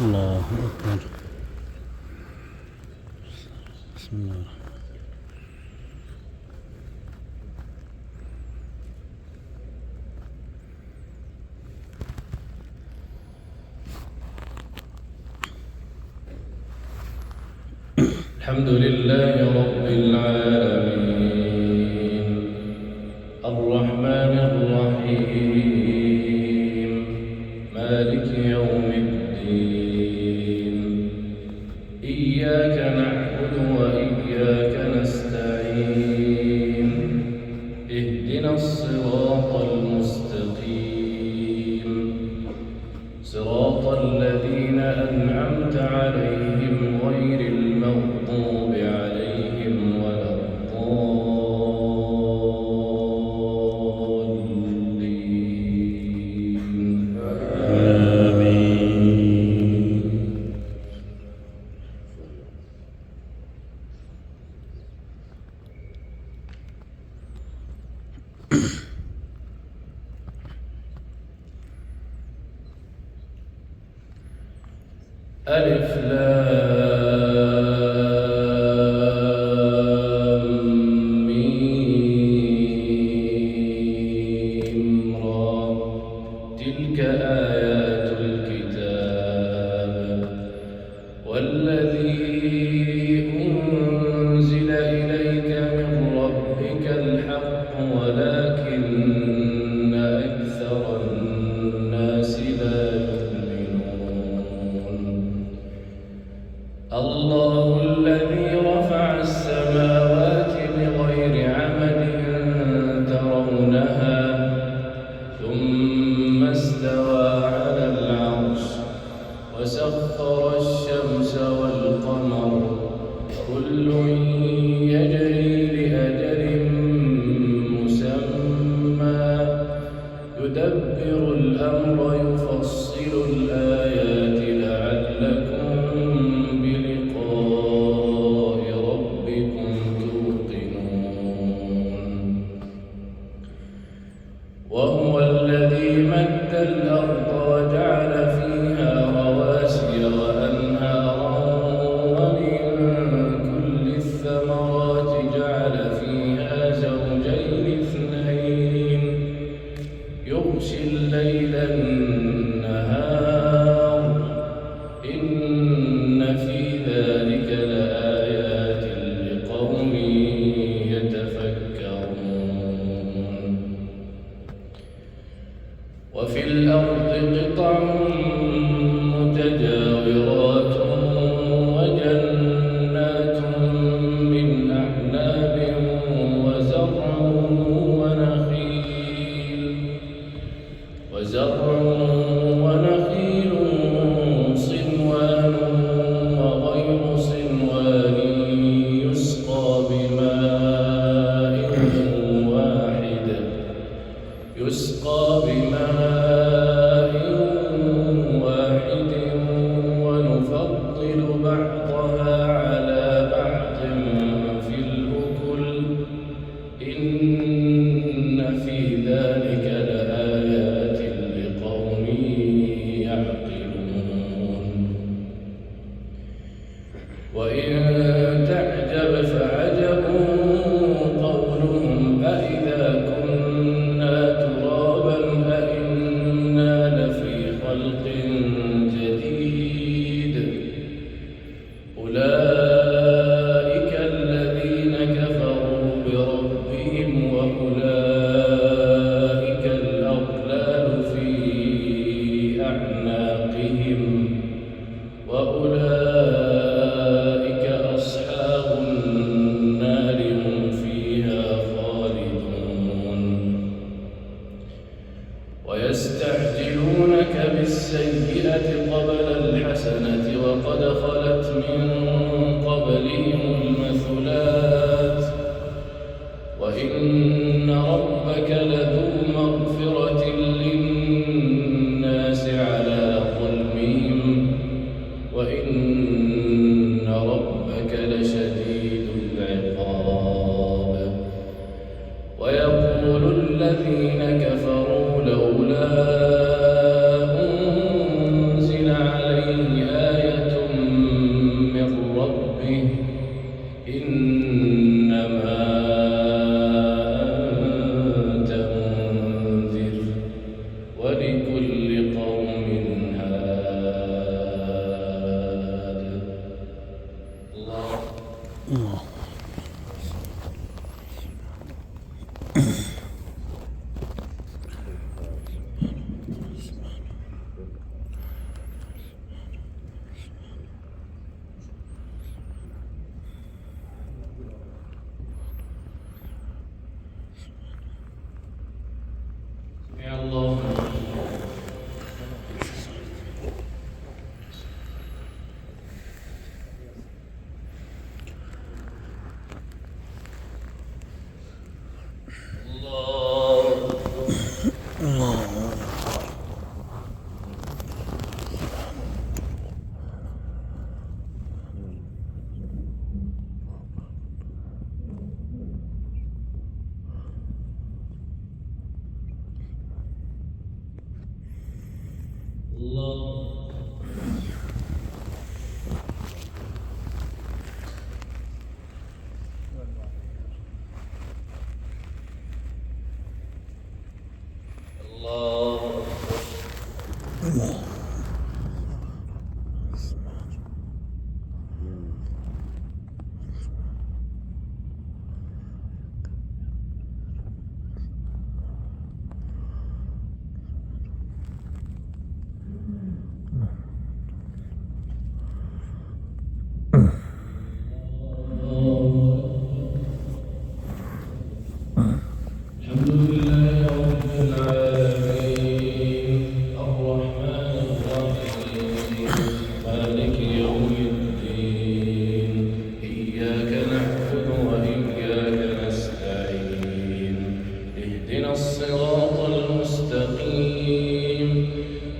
الله أكبر. بسم الله. الحمد لله رب العالمين الرحمن الرحيم مالك يوم الدين إياك نعبد وإياك نستعين اهدنا الصراط المستقيم صراط الذين أنعمت عليهم غير المغضوب عليهم ولا الضالين آمين. ألف لام ميم را تلك آيات الكتاب والذي أنزل إليك من ربك الحق ولكن أكثر الناس لا يؤمنون الله الذي رفع السماوات بغير عمد ترونها ثم استوى على العرش وسخر الشمس والقمر كل يجري لأجل مسمى يدبر الأمر يفصل الآيات لعلكم بلقاء ربكم توقنون وهو الذي مد الأرض وجعل فيها رواسي وأنهارا ومن كل الثمرات جعل فيها زوجين اثنين يغشي الليل النهار إن في ذلك لآيات لقوم يتفكرون وفي الأرض قطع متجاورات وجنات من أعناب وزرع ونخيل صنوان وغير صنوان يسقى بماء واحد ونفضل بعضها على بعض في الأكل إن في ذلك لآيات لقوم يعقلون وإن تعجب فعجب قولهم أإذا كنا ترابا أإنا لفي خلق جديد أولئك الذين كفروا بربهم وأولئك الأغلال في أعناقهم وأولئك أصحاب النار هم فيها خالدون ويستعجلونك بالسيئة قبل الحسنة وقد خلت من قبلهم المثلات وإن ربك لذو مغفرة للناس على ظلمهم وإن ربك لشديد العقاب ويقول الذين كفروا لولا أنزل عليه مالك يوم الدين إياك نعبد وإياك نستعين اهدنا الصراط المستقيم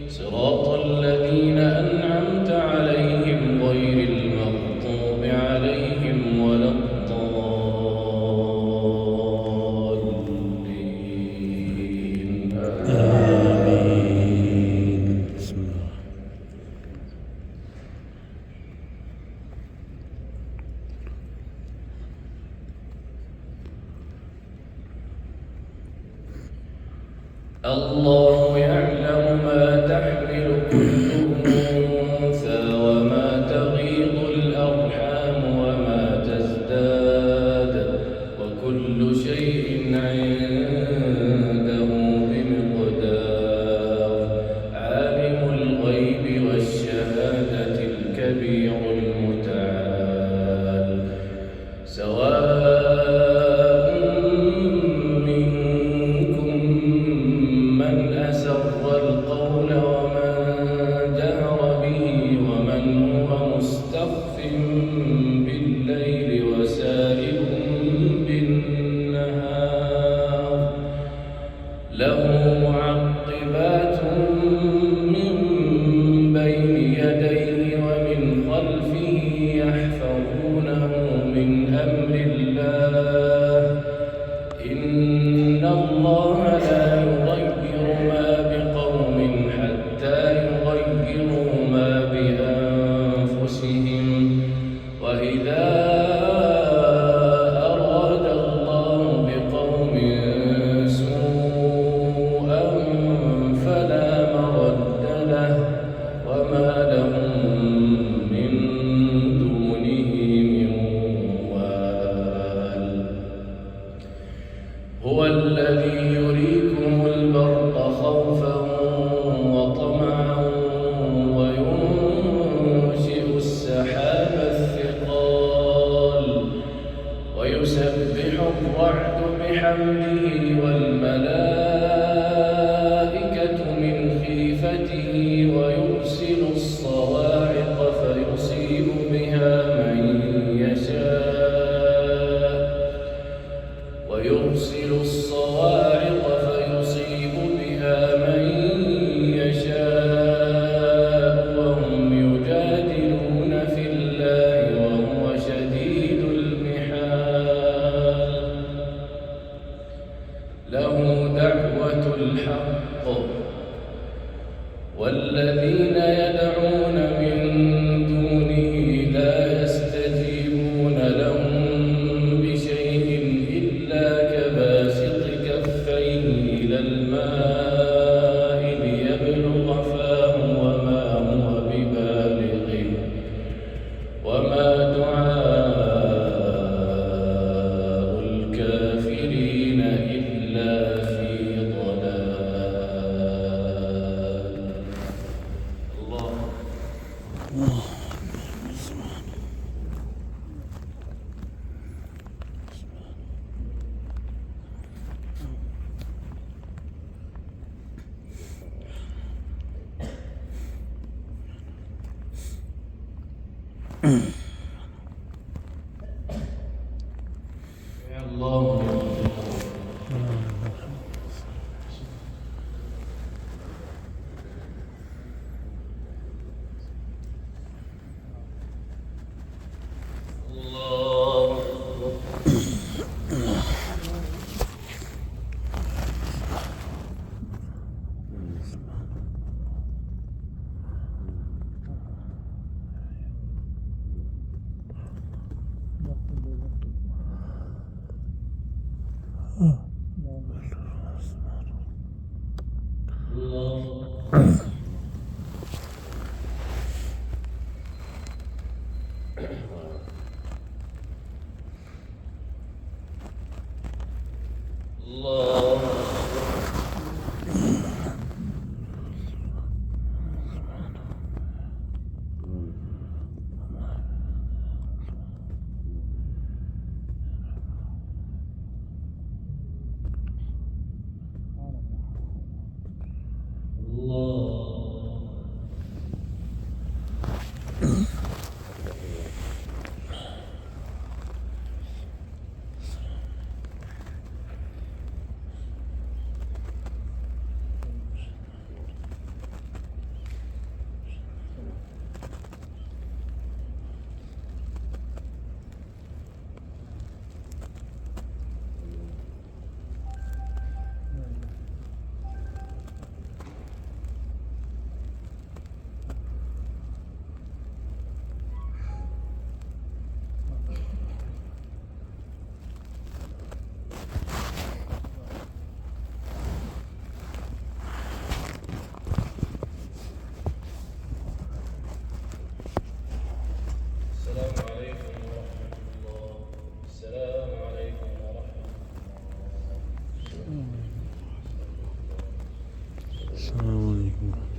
صراط الذين أنعمت عليهم غير المغضوب عليهم ولا الضالين آمين. بسم الله. الله يعلم ما تحمل كل أنثى وما تغيض الأرحام وما تزداد وكل شيء عنده بمقدار عالم الغيب والشهادة الكبير المتعال سواء منكم من أسر القول ومن جهر به ومن هو مستخف بالليل وسارب بالنهار له معقبات من بين يديه ومن خلفه يحفظونه من أمر الله إن الله لا يغير ما بقوم حتى يغيروا ما بأنفسهم وإذا أراد الله بقوم سوءا فلا مرد له وما لهم من دونه من وال هو الذي يريكم البرق خوفا وطمعا وينشئ السحاب الثقال ويسبح الرعد بحمده والملائكة من خيفته ويرسل الصواعق فيصيب بها من يشاء ويرسل الصواعق فيصيب بها من يشاء وهم يجادلون في الله وهو شديد المحال له دعوة الحق والذين يدعون من دونه لا يستجيبون لهم بشيء إلا كباسط كفيه إلى الماء ليبلغ فاه وما هو ببالغه وما دعاء الكافرين إلا في ضلال الله يا الله يا الله الله الله السلام عليكم ورحمة الله. السلام عليكم ورحمة الله. السلام عليكم.